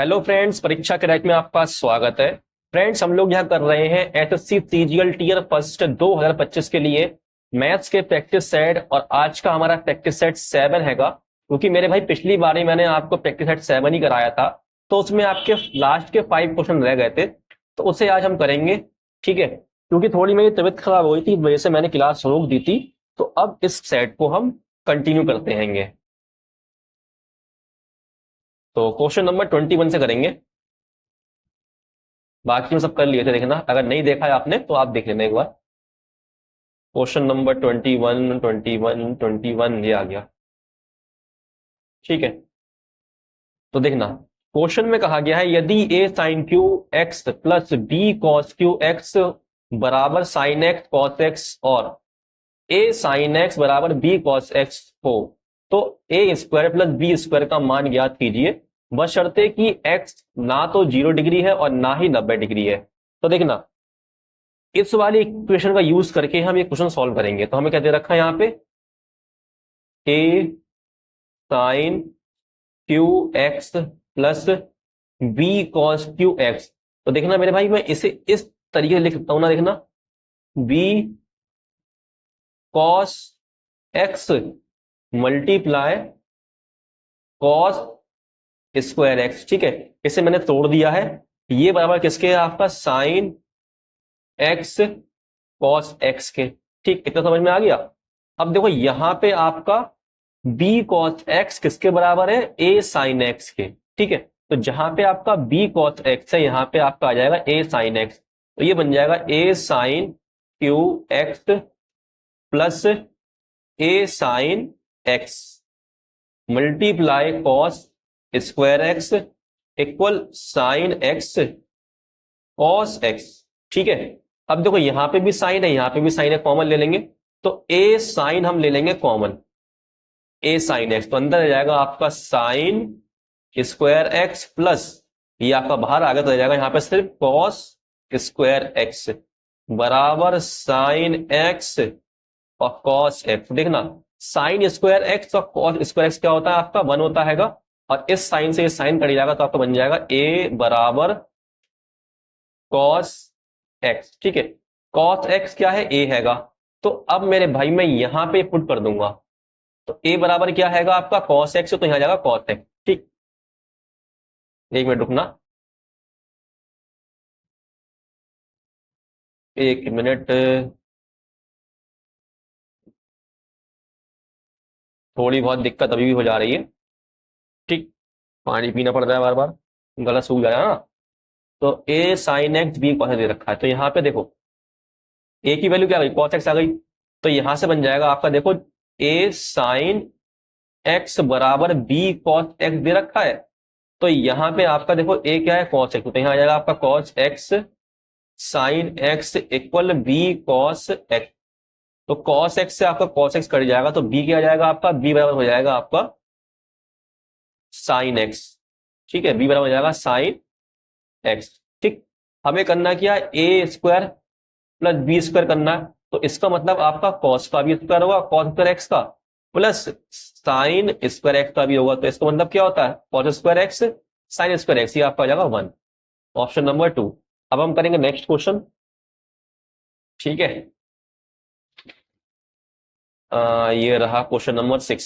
Hello friends, परीक्षा crack में आपका स्वागत है। फ्रेंड्स, हम लोग यहाँ कर रहे हैं एसएससी सीजीएल टीयर फर्स्ट 2025 के लिए मैथ्स के प्रैक्टिस सेट, और आज का हमारा प्रैक्टिस सेट 7 हैगा। क्योंकि मेरे भाई पिछली बार ही मैंने आपको प्रैक्टिस सेट 7 ही कराया था, तो उसमें आपके लास्ट के 5 क्वेश्चन रह गए थे, तो उसे आज हम करेंगे। ठीक है, क्योंकि थोड़ी मेरी तबीयत खराब हुई थी, इस वजह से मैंने क्लास रोक दी थी। तो अब इस सेट को हम कंटिन्यू करते हैंगे। तो क्वेश्चन नंबर 21 से करेंगे। बाकी में सब कर लिए थे, देखना अगर नहीं देखा है आपने तो आप देख लेना एक बार। क्वेश्चन नंबर 21 21 21 ये आ गया। ठीक है, तो देखना क्वेश्चन में कहा गया है यदि A sine cube x plus B cos cube x बराबर साइन एक्स कॉस एक्स और ए साइन एक्स बराबर बी कॉस एक्स हो, तो A square plus B square का मान ज्ञात कीजिए, बशर्ते कि एक्स ना तो 0 डिग्री है और ना ही 90 डिग्री है। तो देखना इस वाली इक्वेशन का यूज करके हम ये क्वेश्चन सॉल्व करेंगे। तो हमें क्या दे रखा है यहाँ पे, A sine cube x plus B cos cube x. तो देखना मेरे भाई, मैं इसे इस तरीके से लिख सकता हूं ना, देखना B cos X multiply cos square X. ठीक है, इसे मैंने तोड़ दिया है। ये बराबर किसके है, आपका साइन एक्स कॉस एक्स के। ठीक, इतना समझ में आ गया। अब देखो यहां पे आपका बी कॉस एक्स किसके बराबर है, ए साइन एक्स के। ठीक है, तो जहां पे आपका बी कॉस एक्स है, यहां पे आपका आ जाएगा ए साइन एक्स। तो ये बन जाएगा A sine cube x plus A sine x multiply cos square x equal sine x cos x. ठीक है, अब देखो यहां पे भी साइन है, यहां पे भी साइन है, कॉमन ले लेंगे। तो ए साइन हम ले लेंगे कॉमन, ए साइन एक्स, तो अंदर आ जाएगा आपका साइन स्क्वायर एक्स प्लस ये आपका बाहर आ गया, तो आ जाएगा यहां पे सिर्फ कॉस स्क्वायर एक्स बराबर साइन एक्स और कॉस एक्स। देखना साइन स्क्वायर एक्स और कॉस स्क्वायर एक्स क्या होता है, आपका 1 होता हैगा, और इस साइन से ये साइन कट जाएगा, तो आपका बन जाएगा ए बराबर कॉस एक्स। ठीक है, कॉस एक्स क्या है, ए हैगा। तो अब मेरे भाई मैं यहां पे पुट कर दूंगा, तो ए बराबर क्या हैगा आपका कॉस एक्स, तो यहां जाएगा कॉस एक्स। ठीक, एक मिनट रुकना, एक मिनट, थोड़ी बहुत दिक्कत अभी भी हो जा रही है। ठीक, पानी पीना पड़ रहा है बार बार, गला सूख जाएगा ना। तो ए साइन एक्स बी कॉस दे रखा है, तो यहाँ पे देखो ए की वैल्यू क्या आ गई, कॉस एक्स आ गई। तो यहां से बन जाएगा आपका, देखो ए साइन एक्स बराबर बी कॉस एक्स दे रखा है। तो यहां पे आपका देखो ए क्या है, कॉस एक्स, तो यहाँ आ जाएगा आपका cos X sine X equal B cos X. तो कॉस एक्स से आपका कॉस एक्स कट जाएगा, तो बी क्या आ जाएगा आपका, बी बराबर हो जाएगा आपका साइन एक्स। ठीक है, बी बराबर हो जाएगा साइन एक्स। ठीक, हमें करना क्या है, ए स्क्वायर प्लस बी स्क्वायर करना है। तो इसका मतलब आपका कॉस का भी स्क्वायर होगा, कॉस स्क्वायर एक्स का, प्लस साइन स्क्वायर एक्स का भी होगा। तो इसका मतलब क्या होता है, cos square x sine square x, ये आपका आ जाएगा 1। Option number 2। अब हम करेंगे नेक्स्ट क्वेश्चन। ठीक है, ये रहा क्वेश्चन नंबर 6।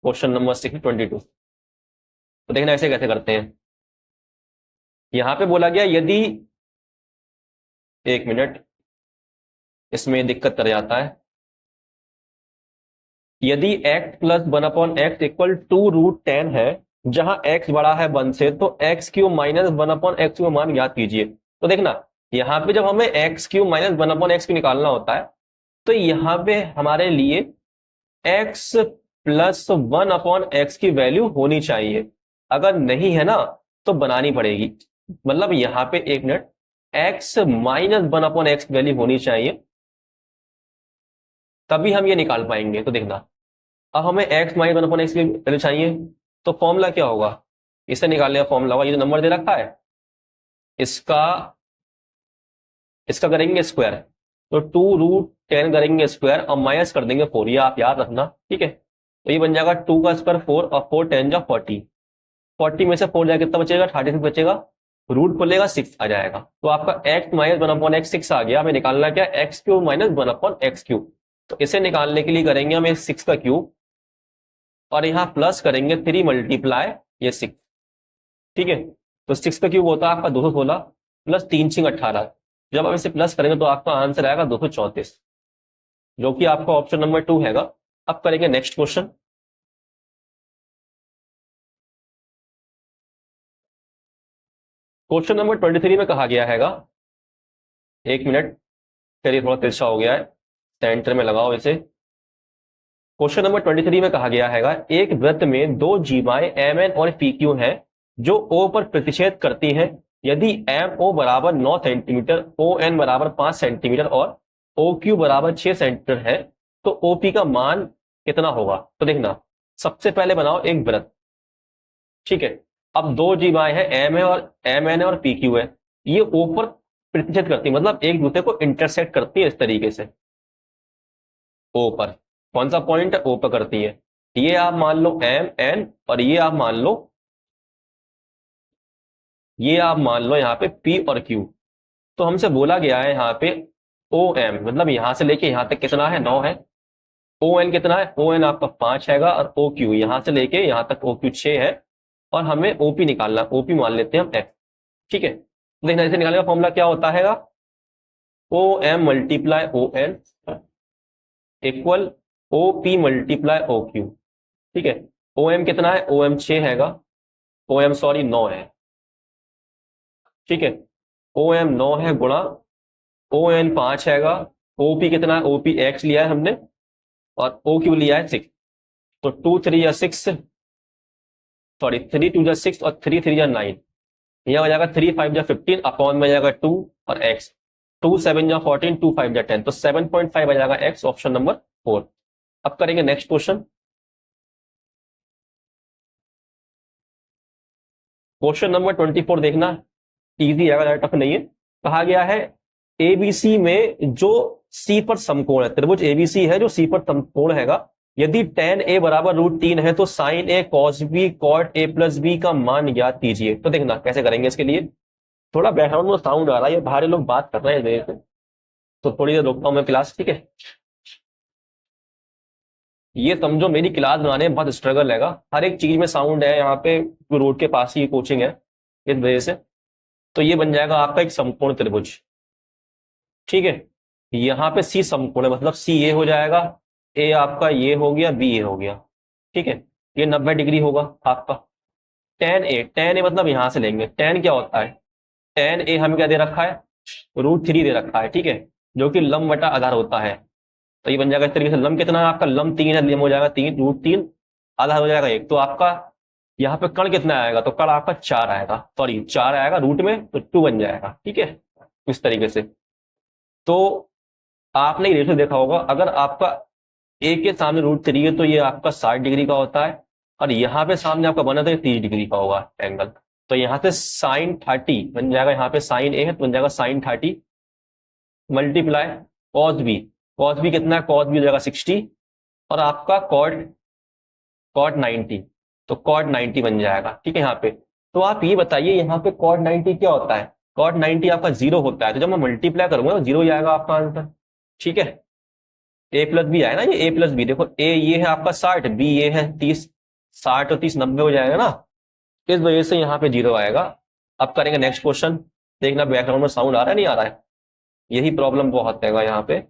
Question number 6 22। तो देखना ऐसे कैसे करते हैं। यहां पे बोला गया यदि, एक मिनट, इसमें दिक्कत कर जाता है। यदि x प्लस 1/x इक्वल 2√10 है, जहां x बड़ा है 1 से, तो x Q minus 1/x Q मान ज्ञात कीजिए। तो देखना यहां पे जब हमें x Q minus 1/x Q निकालना होता है, तो यहां पे हमारे लिए x प्लस 1/x की वैल्यू होनी चाहिए। अगर नहीं है ना तो बनानी पड़ेगी। मतलब यहां पे, एक मिनट, x माइनस 1/x की वैल्यू होनी चाहिए, तभी हम ये निकाल पाएंगे। तो देखना अब हमें x माइनस 1/x की वैल्यू चाहिए, तो फॉर्मूला क्या होगा, इसे निकालने का फॉर्मूला होगा, ये जो नंबर दे रखा है इसका इसका करेंगे स्क्वायर। तो 2√10 करेंगे स्क्वायर और माइनस कर देंगे 4, ये आप याद रखना। ठीक है, तो ये बन जाएगा 2 का स्क्वायर 4 और 4 10 जा 40। 40 में से 4 जाएगा कितना बचेगा, 36 बचेगा, रूट खोलेगा 6 आ जाएगा। तो आपका x माइनस 1/x 6 आ गया। हमें निकालना क्या, x cube minus 1/x cube. तो इसे निकालने के लिए करेंगे हम 6 का क्यूब और यहाँ प्लस करेंगे 3 मल्टीप्लाई ये 6, ठीक है। तो 6 का क्यूब होता है आपका 216 प्लस 3 6 18। जब आप इसे प्लस करेंगे तो आपका आंसर आएगा 234, जो कि आपका ऑप्शन नंबर 2 हैगा। अब करेंगे नेक्स्ट क्वेश्चन। क्वेश्चन नंबर 23 में कहा गया हैगा, एक मिनट, चलिए थोड़ा तिरछा हो गया है, सेंटर में लगाओ इसे। क्वेश्चन नंबर 23 में कहा गया हैगा, एक वृत्त में दो जीवाएं एम एन और पी क्यू हैं जो ओ पर प्रतिच्छेद करती हैं। यदि एम ओ बराबर 9 सेंटीमीटर, ओ एन बराबर 5 सेंटीमीटर और ओ क्यू बराबर 6 सेंटीमीटर है, तो ओ पी का मान कितना होगा। तो देखना, सबसे पहले बनाओ एक वृत्त, ठीक है। अब दो जीवाएं हैं, एम एन और पी क्यू है, ये ओ पर प्रतिच्छेद करती है, मतलब एक दूसरे को इंटरसेक्ट करती है इस तरीके से। ओ पर कौन सा पॉइंट है, ओ पर करती है। ये आप मान लो एम एन और ये आप मान लो यहाँ पे पी और क्यू। तो हमसे बोला गया है यहाँ पे ओ एम, मतलब यहां से लेके यहां तक कितना है, 9 है। ओ एन कितना है, ओ एन आपका 5 हैगा और ओ क्यू यहां से लेके यहां तक ओ क्यू 6 है। और हमें ओपी निकालना, ओपी मान लेते हैं हम एफ, ठीक है। देखना, इसे निकालने का फॉर्मूला क्या होता है, O M multiply O N equal O P multiply O Q, ठीक है। ओ एम कितना है, ओ एम 6 हैगा, ओ एम सॉरी 9 है, ठीक है। ओ एम 9 है गुणा ओ एन 5 हैगा, ओपी कितना है, ओपी एक्स लिया है हमने और ओ क्यू लिया है 6। तो 2 3 या 6, सॉरी 3 2 या 6 और 3 3 या 9, यह हो जाएगा 3 5 या 15 अपॉन में जाएगा 2 और एक्स, 2 7 या 14, 2 5 या 10, तो 7.5 आ जाएगा एक्स, ऑप्शन नंबर 4। अब करेंगे नेक्स्ट क्वेश्चन। क्वेश्चन नंबर 24 देखना, इजी है, ज्यादा टफ नहीं है। कहा गया है एबीसी में जो सी पर समकोण है, त्रिभुज एबीसी है जो सी पर समकोण हैगा, यदि tan ए बराबर √3 है तो sin ए cos बी cot ए प्लस बी का मान ज्ञात कीजिए। तो देखना कैसे करेंगे इसके लिए। थोड़ा बैकग्राउंड में साउंड आ रहा है, ये बाहर लोग बात कर रहे हैं मेरे से, तो थोड़ी देर रोकता हूं मैं क्लास, ठीक है। ये समझो मेरी क्लास बनाने में बहुत स्ट्रगल हैगा, हर एक चीज में साउंड है यहाँ पे, रोड के पास ही कोचिंग है, इस वजह से। तो ये बन जाएगा आपका एक समकोण त्रिभुज, ठीक है। यहाँ पे सी समकोण है, मतलब सी ये हो जाएगा, ए आपका ये हो गया, बी ये हो गया, ठीक है। ये 90 डिग्री होगा आपका। टेन ए मतलब यहां से लेंगे, टेन क्या होता है, टेन ए हमें क्या दे रखा है, √3 दे रखा है, ठीक है, जो कि लंब बटा आधार होता है। तो ये बन जाएगा इस तरीके से, लंब कितना है आपका, लंब 3 है, लंब हो जाएगा 3, √3, आधार हो जाएगा 1। तो आपका यहाँ पे कण कितना आएगा, तो कण आपका 4 आएगा, सॉरी 4 आएगा रूट में, तो 2 बन जाएगा, ठीक है, इस तरीके से। तो आपने रेशो देखा होगा, अगर आपका ए के सामने √3 है तो ये आपका 60 डिग्री का होता है, और यहाँ पे सामने आपका बना तो ये 30 डिग्री का होगा एंगल। तो यहाँ से sin 30 बन जाएगा, यहाँ पे sin ए है तो बन जाएगा sin 30 मल्टीप्लाई cos बी कितना है, cos बी हो जाएगा 60 और आपका cot 90, तो cot 90 बन जाएगा, ठीक है यहाँ पे। तो आप ये बताइए यहाँ पे cot 90 क्या होता है, cot 90 आपका 0 होता है, तो जब मैं मल्टीप्लाई करूंगा तो 0 ही आएगा आपका आंसर, ठीक है। ए प्लस बी आए ना, ये ए प्लस बी, देखो ए ये है आपका 60, बी ये है 30, 60 और 30 90 हो जाएगा ना, इस वजह से यहाँ पे 0 आएगा। अब करेंगे नेक्स्ट क्वेश्चन। देखना बैकग्राउंड में साउंड आ रहा है नहीं आ रहा है, यही प्रॉब्लम बहुत है यहाँ पे।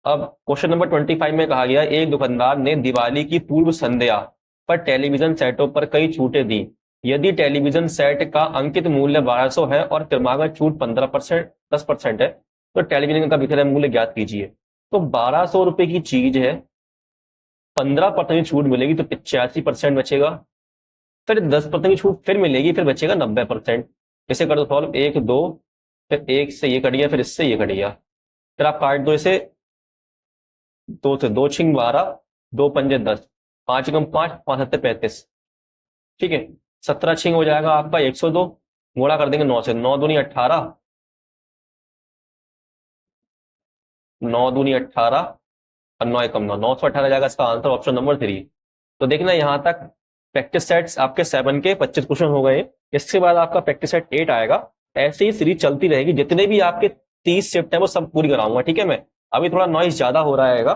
अब क्वेश्चन नंबर 25 में कहा गया, एक दुकानदार ने दिवाली की पूर्व संध्या पर टेलीविजन सेटों पर कई छूटें दी। यदि टेलीविजन सेट का अंकित मूल्य 1200 है और क्रमागत छूट 15% 10% है, तो टेलीविजन का विक्रय मूल्य ज्ञात कीजिए। तो 1200 रुपए की चीज है, 15% की छूट मिलेगी तो 85% बचेगा, फिर 10% की छूट फिर मिलेगी, फिर बचेगा 90%। इसे कर दो सॉल्व, 1 2, फिर 1 से ये कट गया, फिर इससे ये कट गया, फिर आप काट दो इसे, 2 से 2 छिंग 12, 2 पंजे 10, 5 एकम 5, 5 सत्ते 35, ठीक है। 17 छिंग हो जाएगा आपका 102, गुणा कर देंगे 9 से, 9 दूनी 18, 9 दूनी 18 और 9 एकम 9, 918 जाएगा इसका आंसर, ऑप्शन नंबर 3। तो देखना यहाँ तक प्रैक्टिस सेट्स आपके 7 के 25 क्वेश्चन हो गए। इसके बाद आपका प्रैक्टिस सेट 8 आएगा। ऐसे ही सीरीज चलती रहेगी, जितने भी आपके 30 शिफ्ट है वो सब पूरी कराऊंगा, ठीक है। मैं अभी थोड़ा नॉइज ज्यादा हो रहा है,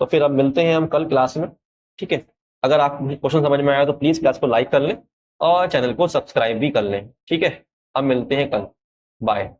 तो फिर अब मिलते हैं हम कल क्लास में, ठीक है। अगर आप क्वेश्चन समझ में आया तो प्लीज क्लास को लाइक कर लें और चैनल को सब्सक्राइब भी कर लें, ठीक है। अब मिलते हैं कल, बाय।